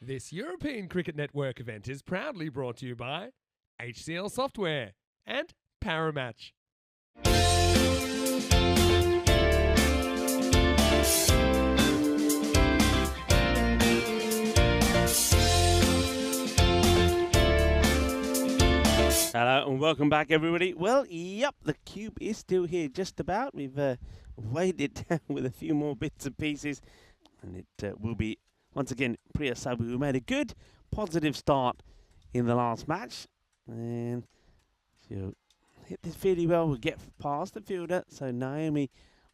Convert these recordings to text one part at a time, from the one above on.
This European Cricket Network event is proudly brought to you by HCL Software and Paramatch. Hello and welcome back, everybody. Well, yep, the cube is still here just about. We've weighed it down with a few more bits and pieces, and it will be, once again, Priya Sabu, who made a good, positive start in the last match. And she'll hit this fairly well. We'll get past the fielder. So Naomi,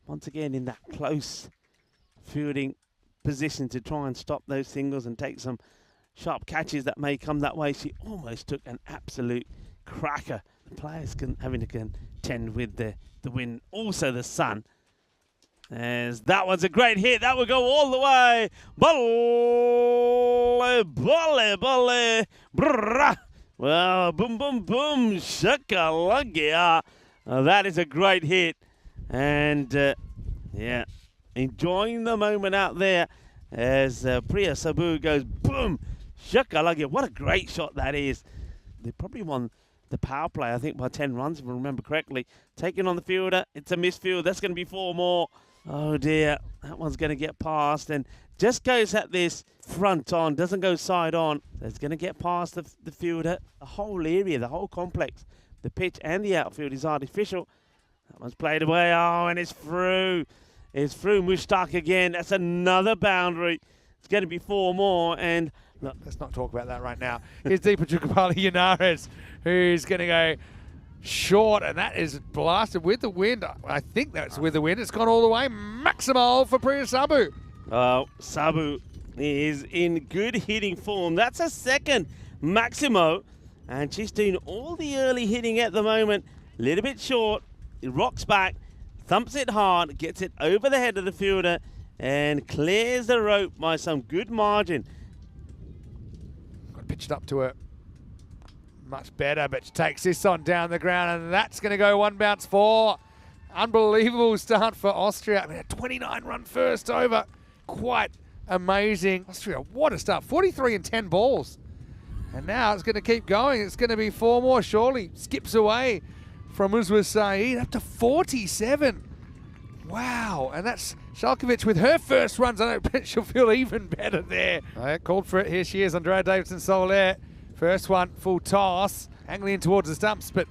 once again, in that close fielding position to try and stop those singles and take some sharp catches that may come that way. She almost took an absolute cracker. The players having to contend with the wind, also the sun. As that was a great hit. That will go all the way. Bolle, bolle, bolle, brrrah. Well, boom, boom, boom, shakalagia. That is a great hit. And, yeah, enjoying the moment out there as Priya Sabu goes boom, shakalagia. What a great shot that is. They probably won the power play, I think, by 10 runs, if I remember correctly. Taking on the fielder. It's a misfield. That's going to be 4 more. Oh, dear. That one's going to get past and just goes at this front on. Doesn't go side on. So it's going to get past the fielder. The whole area, the whole complex, the pitch and the outfield is artificial. That one's played away. Oh, and it's through. It's through Mushtaq again. That's another boundary. It's going to be 4 more. And look, let's not talk about that right now. Here's Deepa Chukapali Yanares, who's going to go short, and that is blasted with the wind. I think that's with the wind. It's gone all the way. Maximal for Priya Sabu. Sabu is in good hitting form. That's a second Maximo, and she's doing all the early hitting at the moment. A little bit short. It rocks back, thumps it hard, gets it over the head of the fielder, and clears the rope by some good margin. Got pitched up to her. Much better, but she takes this on down the ground, and that's going to go 1 bounce 4. Unbelievable start for Austria. I mean, a 29-run first over. Quite amazing. Austria, what a start. 43 and 10 balls. And now it's going to keep going. It's going to be 4 more, surely. Skips away from Uzwa Saeed up to 47. Wow. And that's Shalkovic with her first runs. I bet she'll feel even better there. I called for it. Here she is, Andrea Davidson-Soler. First one, full toss, angling in towards the stumps, but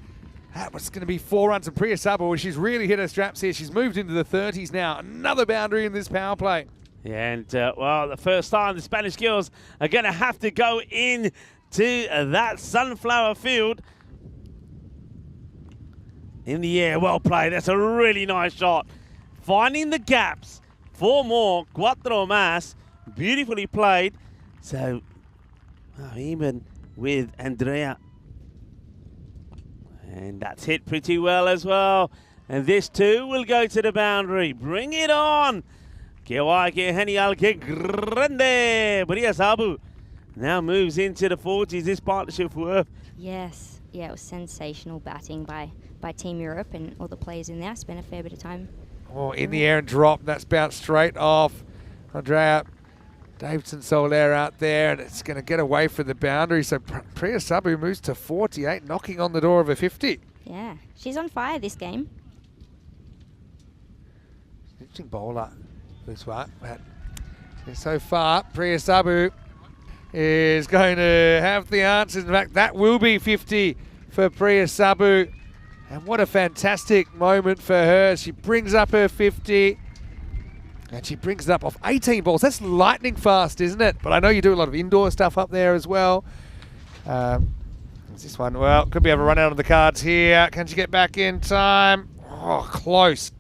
that was going to be 4 runs from Priya Sabu. She's really hit her straps here. She's moved into the 30s now. Another boundary in this power play. Yeah, and, well, the first time the Spanish girls are going to have to go in to that sunflower field. In the air, well played. That's a really nice shot. Finding the gaps. 4 more, 4 más. Beautifully played. So, even with Andrea. And that's hit pretty well as well. And this too will go to the boundary. Bring it on. Que guay, que genial, que grande. Priya Sabu now moves into the 40s. This partnership worth. Yes. Yeah, it was sensational batting by Team Europe and all the players in there. Spent a fair bit of time. Oh, in the air and drop. That's bounced straight off. Andrea Davidson-Soler out there, and it's going to get away from the boundary. So Priya Sabu moves to 48, knocking on the door of a 50. Yeah, she's on fire this game. Interesting bowler, this one. But so far, Priya Sabu is going to have the answers. In fact, that will be 50 for Priya Sabu. And what a fantastic moment for her. She brings up her 50. And she brings it up off 18 balls. That's lightning fast, isn't it? But I know you do a lot of indoor stuff up there as well. What's this one? Well, could be able to run out of the cards here. Can she get back in time? Oh, close.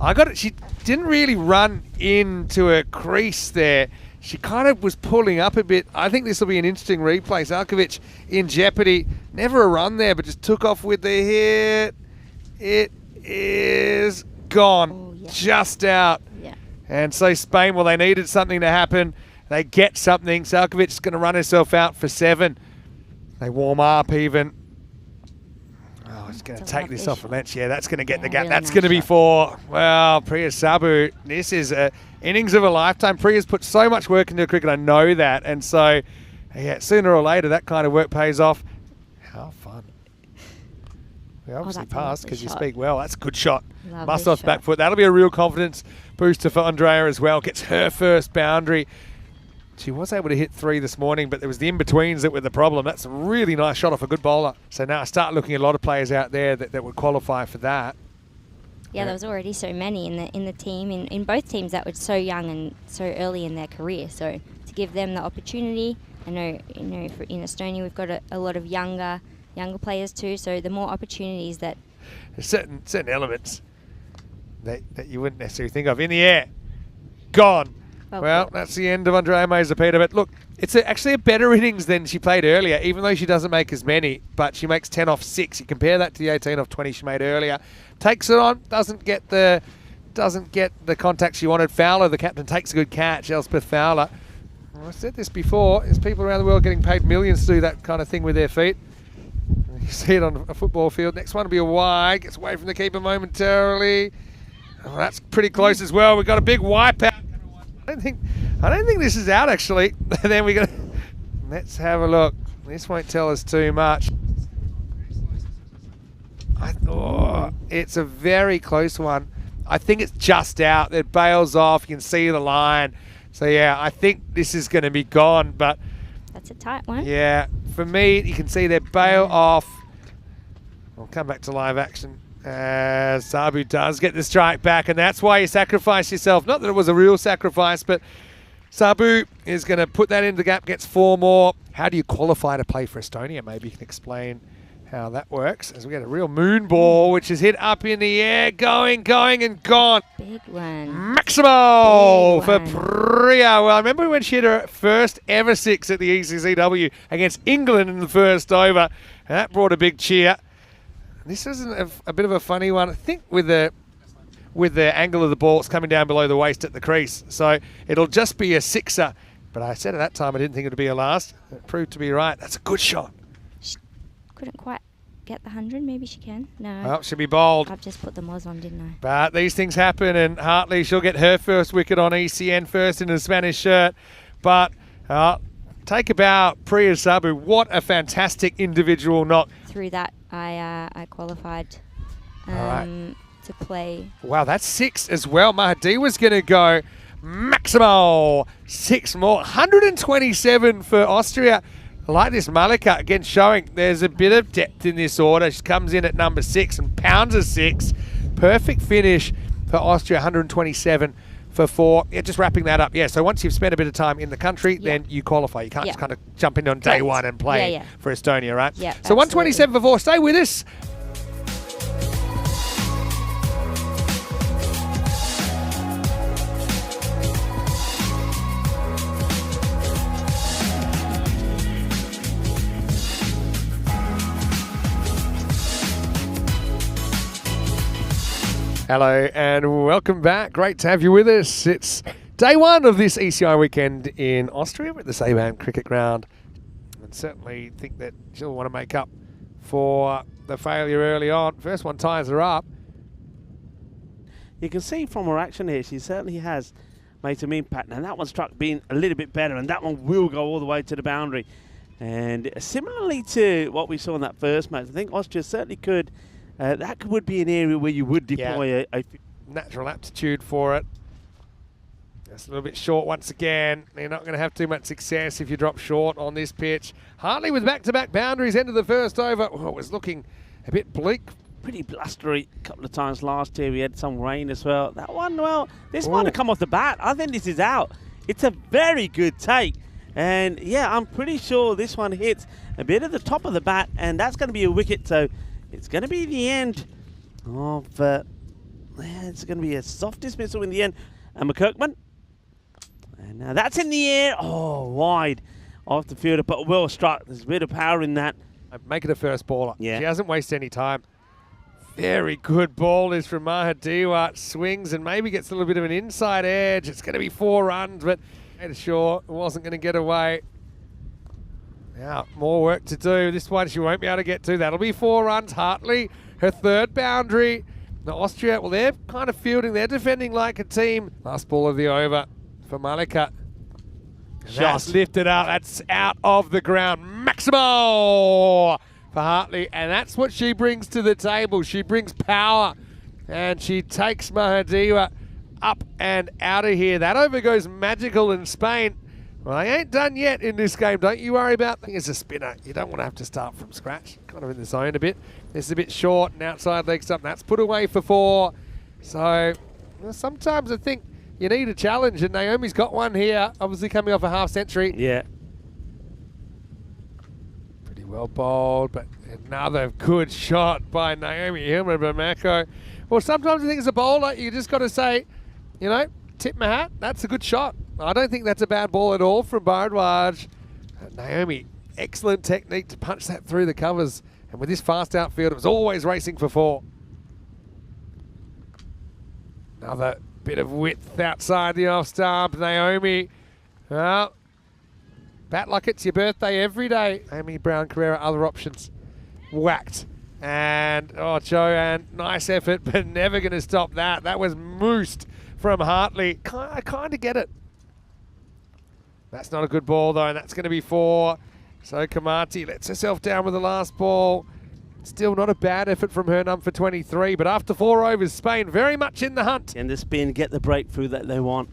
I got it. She didn't really run into a crease there. She kind of was pulling up a bit. I think this will be an interesting replay. Shalkovic in jeopardy. Never a run there, but just took off with the hit. It is gone. Oh, yeah. Just out. Yeah. And so Spain, well, they needed something to happen. They get something. Shalkovic is going to run herself out for 7. They warm up even. Oh, it's going to It's a take this lovely off the shot. bench. Yeah, that's going to get the Yeah, gap. really That's nice going to be shot. 4. Well, Priya Sabu, this is a innings of a lifetime. Priya's put so much work into cricket. I know that. And so, yeah, sooner or later, that kind of work pays off. How fun. We obviously that's a passed lovely because you shot. speak well. That's a good shot. Lovely Mustoff's shot. back foot. That'll be a real confidence booster for Andrea as well. Gets her first boundary. She was able to hit 3 this morning, but there was the in-betweens that were the problem. That's a really nice shot off a good bowler. So now I start looking at a lot of players out there that would qualify for that. Yeah, there was already so many in the team, in both teams that were so young and so early in their career. So to give them the opportunity, I know in Estonia we've got a lot of younger players too. So the more opportunities that There's certain elements that you wouldn't necessarily think of. In the air, gone. Well, that's the end of Andrea Mazepeda. But look, it's actually a better innings than she played earlier, even though she doesn't make as many. But she makes 10 off 6. You compare that to the 18 off 20 she made earlier. Takes it on, doesn't get the contact she wanted. Fowler, the captain, takes a good catch. Elspeth Fowler. Well, I said this before. There's people around the world getting paid millions to do that kind of thing with their feet. You see it on a football field. Next one will be a wide. Gets away from the keeper momentarily. Oh, that's pretty close as well. We've got a big wipeout. I don't think this is out actually. Then we got. Let's have a look. This won't tell us too much. It's a very close one. I think it's just out. It bails off. You can see the line. So yeah, I think this is going to be gone. But that's a tight one. yeah, for me, you can see they bail off. We'll come back to live action. Sabu does get the strike back, and that's why you sacrifice yourself. Not that it was a real sacrifice, but Sabu is going to put that in the gap, gets 4 more. How do you qualify to play for Estonia? Maybe you can explain how that works. As we get a real moon ball, which is hit up in the air, going, and gone. Big one. Maximal for Big one. Priya. Well, I remember when she hit her first ever 6 at the ECI-W against England in the first over. And that brought a big cheer. This isn't a bit of a funny one. I think with the angle of the ball, it's coming down below the waist at the crease. So it'll just be a 6er. But I said at that time I didn't think it would be a last. It proved to be right. That's a good shot. Couldn't quite get the 100. Maybe she can. No. Well, she'll be bowled. I've just put the Moz on, didn't I? But these things happen, and Hartley, she'll get her first wicket on ECN first in the Spanish shirt. But take a bow, Priya Sabu. What a fantastic individual knock. Through that, I qualified right. to play. Wow, that's 6 as well. Mahdi was going to go maximal. 6 more. 127 for Austria. I like this Malika, again, showing there's a bit of depth in this order. She comes in at number 6 and pounds a 6. Perfect finish for Austria, 127 for 4. Yeah, just wrapping that up. Yeah, so once you've spent a bit of time in the country, then you qualify. You can't just kind of jump in on day Correct. 1 and play for Estonia, right? Yeah, so 127 for 4. Stay with us. Hello and welcome back. Great to have you with us. It's day 1 of this ECI weekend in Austria at the Saban Cricket Ground. And certainly think that she'll want to make up for the failure early on. First one ties her up. You can see from her action here, she certainly has made some impact. And that one struck being a little bit better, and that one will go all the way to the boundary. And similarly to what we saw in that first match, I think Austria certainly could. That would be an area where you would deploy a natural aptitude for it. Just a little bit short once again. You're not going to have too much success if you drop short on this pitch. Hartley with back-to-back boundaries, end of the first over. Oh, it was looking a bit bleak. Pretty blustery a couple of times last year. We had some rain as well. That one, well, this might have come off the bat. I think this is out. It's a very good take. And yeah, I'm pretty sure this one hits a bit at the top of the bat, and that's going to be a wicket. So it's going to be the end of, it's going to be a soft dismissal in the end. And McKirkman, and now that's in the air. Oh, wide off the fielder, but well struck. There's a bit of power in that. Make it a first baller. Yeah. She hasn't wasted any time. Very good ball is from Mahadiwa. Swings and maybe gets a little bit of an inside edge. It's going to be 4 runs, but sure wasn't going to get away. Now, more work to do. This one she won't be able to get to. That'll be 4 runs. Hartley, her third boundary. Now Austria, well, they're kind of fielding, they're defending like a team. Last ball of the over for Malika. That's lifted up, that's out of the ground. Maximal for Hartley, and that's what she brings to the table. She brings power, and she takes Mahadiwa up and out of here. That over goes magical in Spain. Well, they ain't done yet in this game. Don't you worry about that. As a spinner, you don't want to have to start from scratch. Kind of in the zone a bit. This is a bit short and outside leg up. That's put away for 4. So well, sometimes I think you need a challenge, and Naomi's got one here, obviously coming off a half century. Yeah. Pretty well bowled, but another good shot by Naomi Hillman-Bermejo. Well, sometimes I think as a bowler, you just got to say, you know, tip my hat, that's a good shot. I don't think that's a bad ball at all from Bharadwaj. Naomi, excellent technique to punch that through the covers. And with this fast outfield, it was always racing for 4. Another bit of width outside the off stump. Naomi, well, bat like it's your birthday every day. Amy Brown Carrera, other options. Whacked. And, oh, Joanne, nice effort, but never going to stop that. That was moosed from Hartley. I kind of get it. That's not a good ball, though, and that's going to be 4. So Kamati lets herself down with the last ball. Still not a bad effort from her, for 23, but after 4 overs, Spain very much in the hunt. And the spin, get the breakthrough that they want.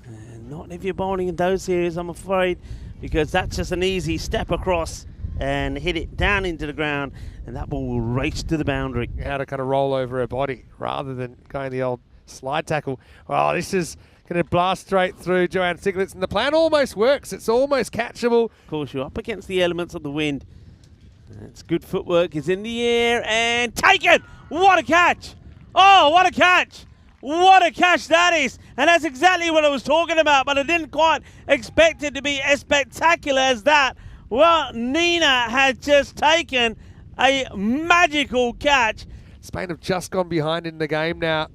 And not if you're bowling in those areas, I'm afraid, because that's just an easy step across and hit it down into the ground, and that ball will race to the boundary. How to kind of roll over her body rather than going the old slide tackle. Well, this is going to blast straight through Joanne Stiglitz, and the plan almost works. It's almost catchable. Of course, you're up against the elements of the wind. It's good footwork. Is in the air and taken. What a catch! Oh, what a catch! What a catch that is! And that's exactly what I was talking about, but I didn't quite expect it to be as spectacular as that. Well, Nina had just taken a magical catch. Spain have just gone behind in the game now.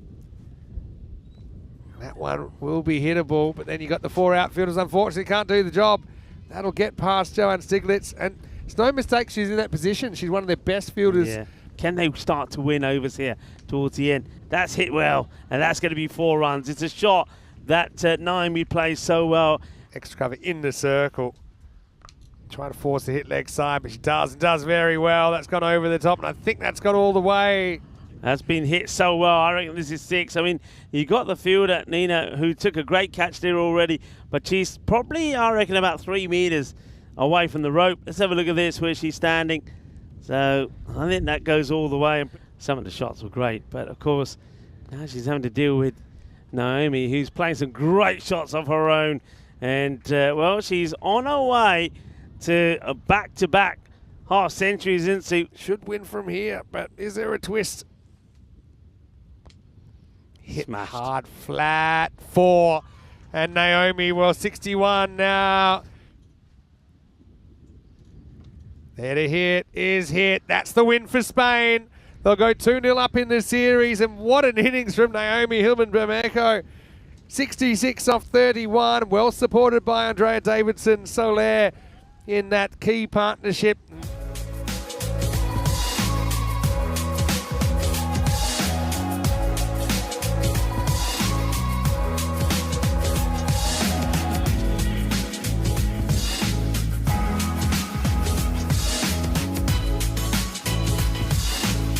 That one will be hittable, but then you got the 4 outfielders, unfortunately can't do the job. That'll get past Joanne Stiglitz, and it's no mistake she's in that position. She's one of their best fielders. Yeah. Can they start to win overs here towards the end? That's hit well, and that's going to be 4 runs. It's a shot that Naomi plays so well. Extra cover in the circle. Trying to force the hit leg side, but she does very well. That's gone over the top, and I think that's gone all the way. That's been hit so well. I reckon this is 6. I mean, you got the fielder, Nina, who took a great catch there already, but she's probably, I reckon, about 3 meters away from the rope. Let's have a look at this, where she's standing. So I think that goes all the way. Some of the shots were great, but of course, now she's having to deal with Naomi, who's playing some great shots of her own. And, well, she's on her way to a back-to-back half centuries, isn't she? Should win from here, but is there a twist? Hit Smashed. hard, flat, 4. And Naomi, well, 61 now. There to hit is hit. That's the win for Spain. They'll go 2-0 up in the series, and what an innings from Naomi Hillman-Bermejo. 66 off 31, well supported by Andrea Davidson Soler in that key partnership.